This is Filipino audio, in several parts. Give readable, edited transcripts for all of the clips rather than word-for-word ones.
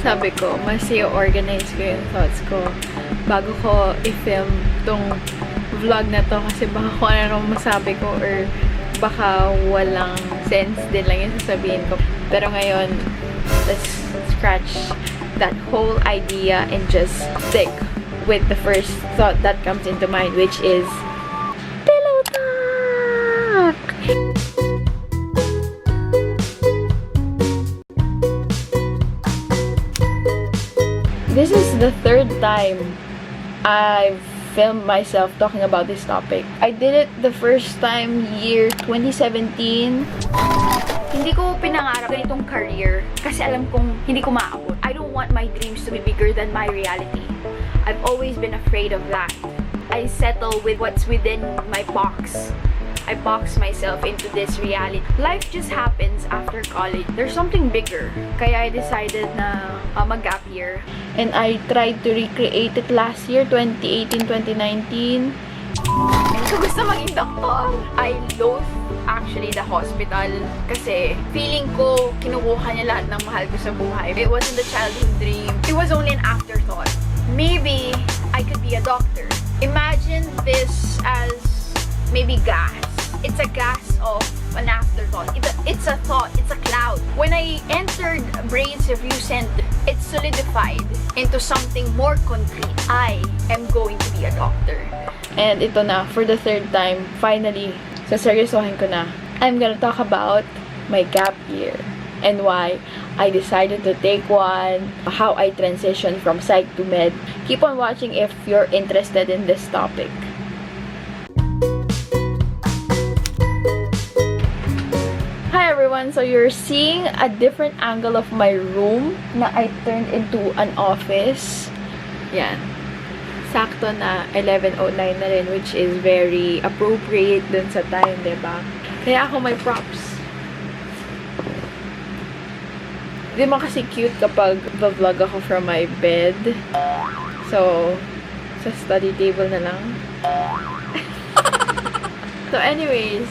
Sabi ko, mas i-organize ko yung thoughts ko bago ko i-film tong vlog na to kasi baka kung ano masabi ko or baka walang sense din lang yung sasabihin ko. Pero ngayon, let's scratch that whole idea and just stick with the first thought that comes into mind, which is pillow talk! This is the third time I've filmed myself talking about this topic. I did it the first time year 2017. Hindi ko pinangarap ganitong career kasi alam kong hindi ko maabot. I don't want my dreams to be bigger than my reality. I've always been afraid of that. I settle with what's within my box. I box myself into this reality. Life just happens after college. There's something bigger. Kaya I decided na mag-gap year. And I tried to recreate it last year, 2018-2019. So gusto maging doktor. I loathe actually the hospital kasi feeling ko kinukuha niya lahat ng mahal ko sa buhay. It wasn't a childhood dream. It was only an afterthought. Maybe I could be a doctor. Imagine this as maybe gas. It's a gas of an afterthought. It's a thought. It's a cloud. When I entered brains of Lucent, it solidified into something more concrete. I am going to be a doctor. And ito na, for the third time, finally, saseryosohin ko na. I'm gonna talk about my gap year and why I decided to take one, how I transitioned from psych to med. Keep on watching if you're interested in this topic. Hi everyone! So you're seeing a different angle of my room na I turned into an office. Yan. Sakto na 11:09 na rin, which is very appropriate dun sa time, diba? Kaya ako may props. Di mo kasi cute kapag vlog ako from my bed. So, sa study table na lang. So anyways,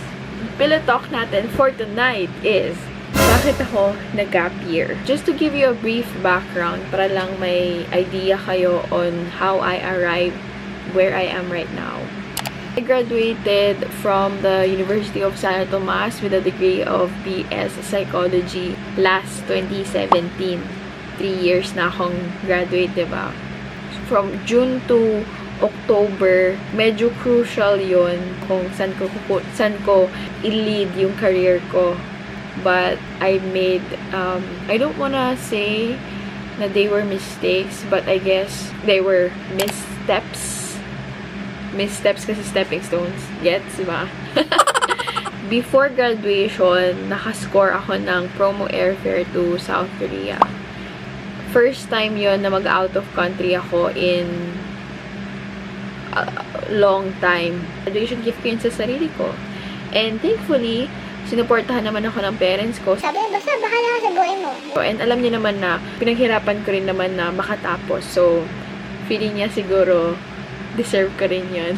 pillow talk natin for tonight is bakit ako nag-gap year. Just to give you a brief background para lang may idea kayo on how I arrived where I am right now. I graduated from the University of San Tomas with a degree of BS Psychology last 2017. 3 years na akong graduate, diba? From June to October, medyo crucial yun kung saan ko i-lead yung career ko. But I made, I don't wanna say na they were mistakes, but I guess they were missteps. Missteps kasi stepping stones. Gets, diba? Before graduation, nakascore ako ng promo airfare to South Korea. First time yon na mag-out of country ako in long time. Graduation gift ko yun sa sarili ko. And thankfully, sinuportahan naman ako ng parents ko. Sabi, basta bahala ka sa buhay mo. And alam niya naman na pinaghirapan ko rin naman na makatapos. So, feeling niya siguro deserve ko rin yun.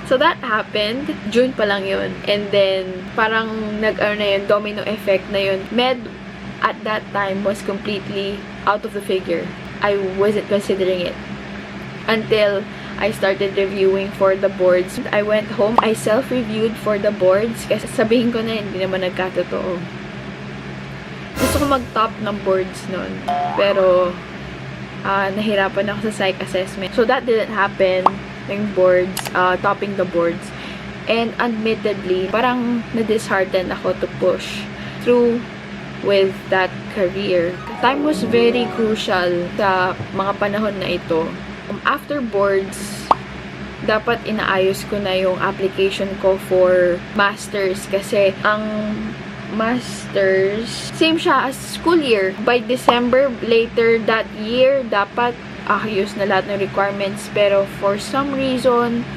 So, that happened. June pa lang yun. And then, parang nag-ano na yun, domino effect na yun. Med at that time was completely out of the figure. I wasn't considering it. Until I started reviewing for the boards. I went home, I self-reviewed for the boards kasi sabihin ko na hindi naman nagkatotoo. Gusto ko mag-top ng boards nun. Pero, nahirapan ako sa psych assessment. So, that didn't happen. Yung boards, topping the boards. And admittedly, parang na-disheartened ako to push through with that career. Time was very crucial sa mga panahon na ito. After boards, dapat inaayos ko na yung application ko for masters kasi ang masters, same siya as school year. By December later that year, dapat ayos na lahat ng requirements. Pero for some reason,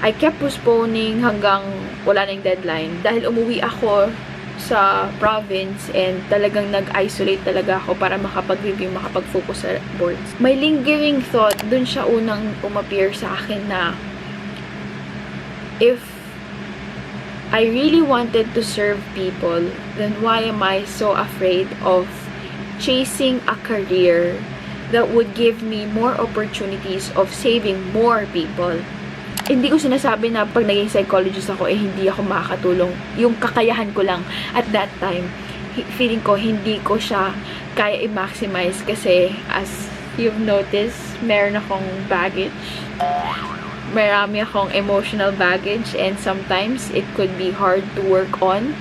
I kept postponing hanggang wala na yung deadline. Dahil umuwi ako sa province and talagang nag-isolate talaga ako para makapag-review, makapag-focus sa boards. May lingering thought, dun siya unang umappear sa akin na if I really wanted to serve people, then why am I so afraid of chasing a career that would give me more opportunities of saving more people. Hindi ko sinasabi na pag naging psychologist ako, hindi ako makakatulong. Yung kakayahan ko lang at that time, feeling ko hindi ko siya kaya i-maximize kasi as you've noticed, meron akong baggage. Marami akong emotional baggage and sometimes it could be hard to work on.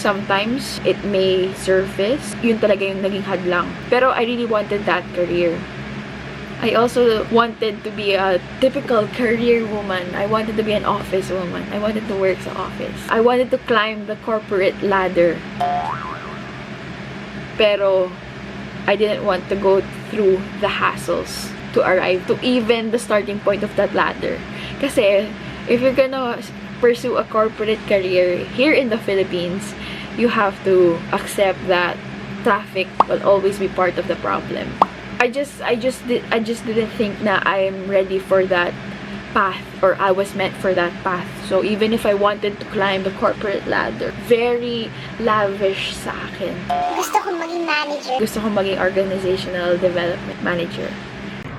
Sometimes it may surface. Yun talaga yung naging hadlang. Pero I really wanted that career. I also wanted to be a typical career woman. I wanted to be an office woman. I wanted to work sa office. I wanted to climb the corporate ladder. Pero I didn't want to go through the hassles to arrive to even the starting point of that ladder. Kasi if you're gonna pursue a corporate career here in the Philippines, you have to accept that traffic will always be part of the problem. I just didn't think na I'm ready for that path or I was meant for that path. So even if I wanted to climb the corporate ladder, very lavish sa akin. Gusto kong maging manager. Gusto kong maging organizational development manager.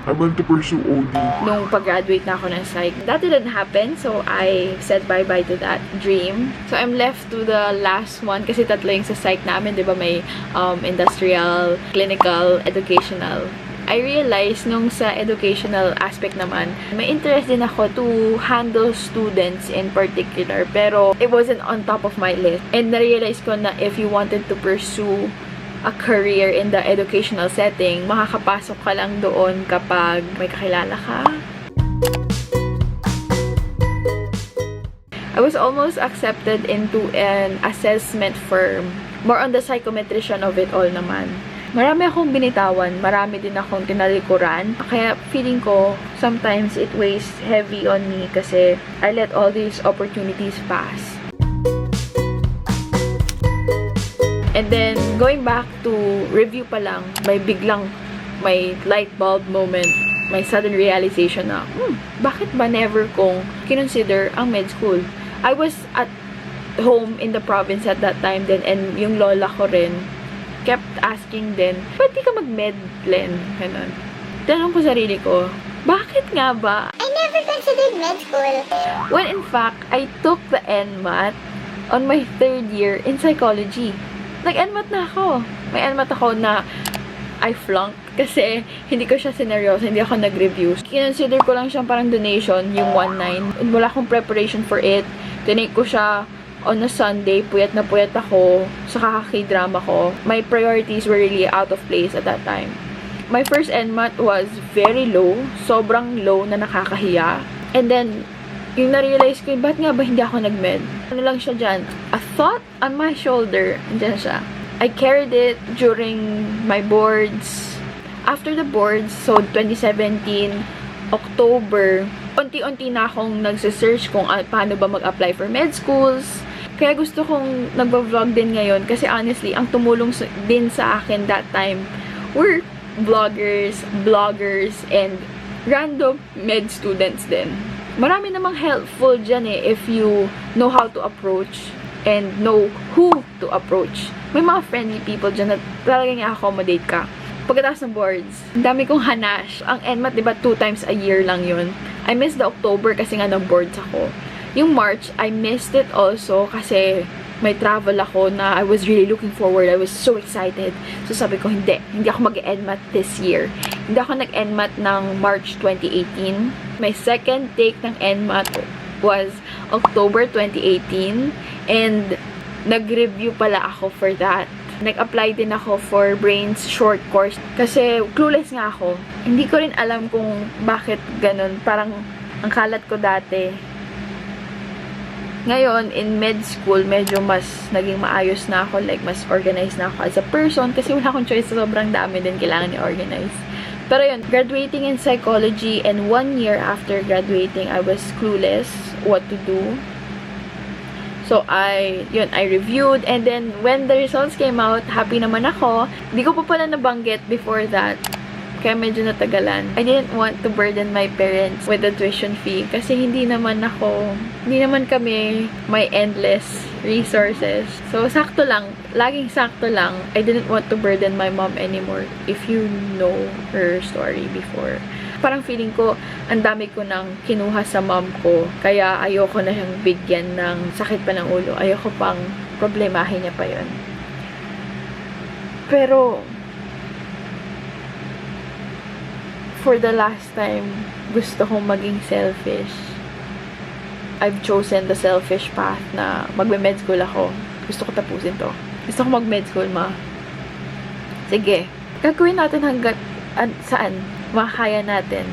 I want to pursue OD. Nung pag-graduate na ako ng psych, that didn't happen. So, I said bye-bye to that dream. So, I'm left to the last one kasi tatlo yung sa psych namin, di ba? May industrial, clinical, educational. I realized nung sa educational aspect naman, may interest din ako to handle students in particular. Pero, it wasn't on top of my list. And na-realize ko na if you wanted to pursue a career in the educational setting, makakapasok ka lang doon kapag may kakilala ka. I was almost accepted into an assessment firm. More on the psychometrician of it all naman. Marami akong binitawan, marami din akong tinalikuran. Kaya feeling ko, sometimes it weighs heavy on me kasi I let all these opportunities pass. And then, going back to review pa lang, may light bulb moment, may sudden realization na, bakit ba never kong kinonsider ang med school? I was at home in the province at that time din, and yung lola ko rin kept asking din, ba't di ka mag-med, Len? Ganun. Tanong ko sarili ko, bakit nga ba? I never considered med school. When in fact, I took the NMAT on my 3rd year in psychology. Nag-NMAT na ako. May NMAT ako na I flunked kasi hindi ko siya sineryoso, hindi ako nag-review. Kinonsider ko lang siyang parang donation, yung 1.9. Wala akong preparation for it. Tinake ko siya on a Sunday, puyat na puyat ako sa kakaki-drama ko. My priorities were really out of place at that time. My first NMAT was very low, sobrang low na nakakahiya. And then, yung na-realize ko, ba't nga ba hindi ako nag-med? Ano lang siya dyan? A thought on my shoulder. Andyan siya. I carried it during my boards. After the boards, so 2017, October, unti-unti na akong nagsisearch kung paano ba mag-apply for med schools. Kaya gusto kong nagba-vlog din ngayon kasi honestly, ang tumulong din sa akin that time were vloggers, bloggers, and random med students din. Marami namang helpful dyan if you know how to approach and know who to approach. May mga friendly people dyan na talagang i-accommodate ka. Pagkatapos ng boards, ang dami kong hanash. Ang NMAT, diba, 2 times a year lang yun. I missed the October kasi nga nag-boards ako. Yung March, I missed it also kasi may travel ako na I was really looking forward. I was so excited. So sabi ko, hindi ako mag-NMAT this year. Hindi ako nag-NMAT ng March 2018. My second take ng NMAT was October 2018. And nag-review pala ako for that. Nag-apply din ako for brains short course. Kasi clueless nga ako. Hindi ko rin alam kung bakit ganun. Parang ang kalat ko dati. Ngayon, in med school, medyo mas naging maayos na ako. Like, mas organized na ako as a person. Kasi wala akong choice. Sobrang dami din kailangan i-organize. Pero yun, graduating in psychology and 1 year after graduating, I was clueless what to do. So, I reviewed. And then, when the results came out, happy naman ako. Hindi ko pa pala nabanggit before that Kaya medyo natagalan. I didn't want to burden my parents with the tuition fee kasi hindi naman kami may endless resources. So, sakto lang. Laging sakto lang. I didn't want to burden my mom anymore. If you know her story before. Parang feeling ko, ang dami ko nang kinuha sa mom ko. Kaya ayoko na siyang bigyan ng sakit pa ng ulo. Ayoko pang problemahin niya pa yon. Pero, for the last time, gusto kong maging selfish. I've chosen the selfish path na magme-med school ako. Gusto ko tapusin to. Gusto ko mag-med school, ma. Sige. Gagawin natin hanggat saan makakaya natin.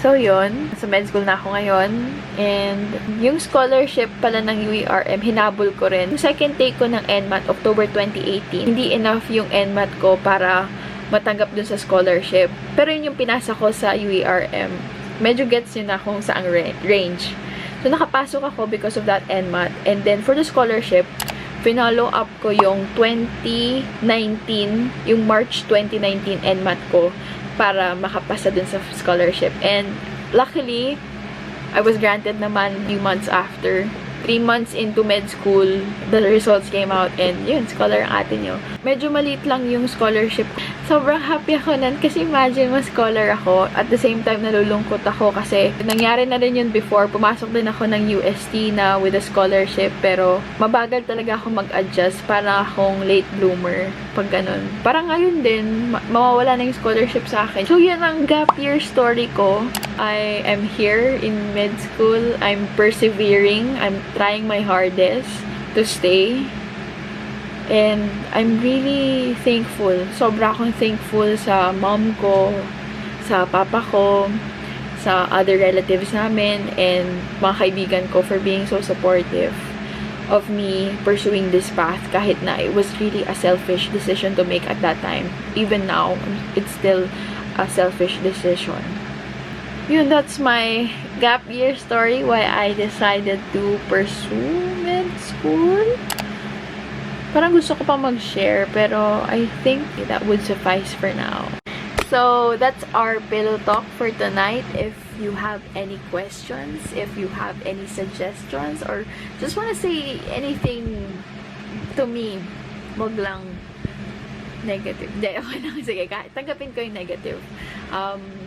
So, yun. Sa med school na ako ngayon. And, yung scholarship pala ng UERM, hinabol ko rin. Yung second take ko ng NMAT, October 2018, hindi enough yung NMAT ko para matanggap dun sa scholarship. Pero yun yung pinasa ko sa UERM. Medyo gets yun na kung saang range. So, nakapasok ako because of that NMAT. And then, for the scholarship, pinollow up ko yung 2019, yung March 2019 NMAT ko para makapasa dun sa scholarship. And, luckily, I was granted naman few months after. 3 months into med school, the results came out and yun, scholar ang atin nyo. Medyo maliit lang yung scholarship. Sobrang happy ako nun kasi imagine mas scholar ako. At the same time, nalulungkot ako kasi nangyari na rin yun before. Pumasok din ako ng UST na with a scholarship pero mabagal talaga ako mag-adjust. Parang akong late bloomer pag ganun. Parang ngayon din, mawawala na yung scholarship sa akin. So yun ang gap year story ko. I am here in med school. I'm persevering. I'm trying my hardest to stay. And I'm really thankful. Sobra akong thankful sa mom ko, sa papa ko, sa other relatives namin, and mga kaibigan ko for being so supportive of me pursuing this path kahit na it was really a selfish decision to make at that time. Even now, it's still a selfish decision. Yun, that's my gap year story, why I decided to pursue med school. Parang gusto ko pa mag-share, pero I think that would suffice for now. So, that's our pillow talk for tonight. If you have any questions, if you have any suggestions, or just want to say anything to me, wag lang negative. Okay lang. Sige, tanggapin ko yung negative.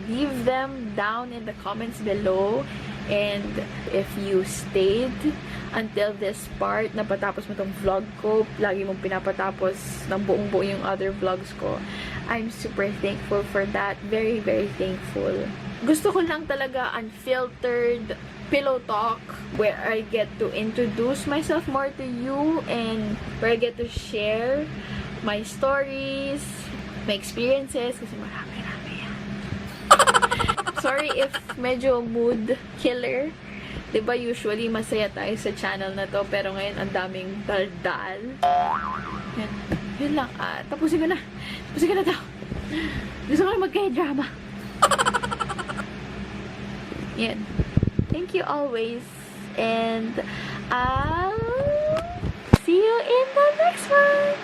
Leave them down in the comments below. And if you stayed until this part, napatapos mo tong vlog ko, lagi mong pinapatapos ng buong-buo yung other vlogs ko, I'm super thankful for that. Very, very thankful. Gusto ko lang talaga unfiltered pillow talk where I get to introduce myself more to you and where I get to share my stories, my experiences, kasi marami-rami yan. Sorry if medyo mood killer. Diba usually masaya tayo sa channel na to, pero ngayon ang daming daldal. Yan. Yun lang. Tapusin ko na. Tapusin ko na to. Gusto ko na magkaya-drama. Yan. Thank you always. And I'll see you in the next one.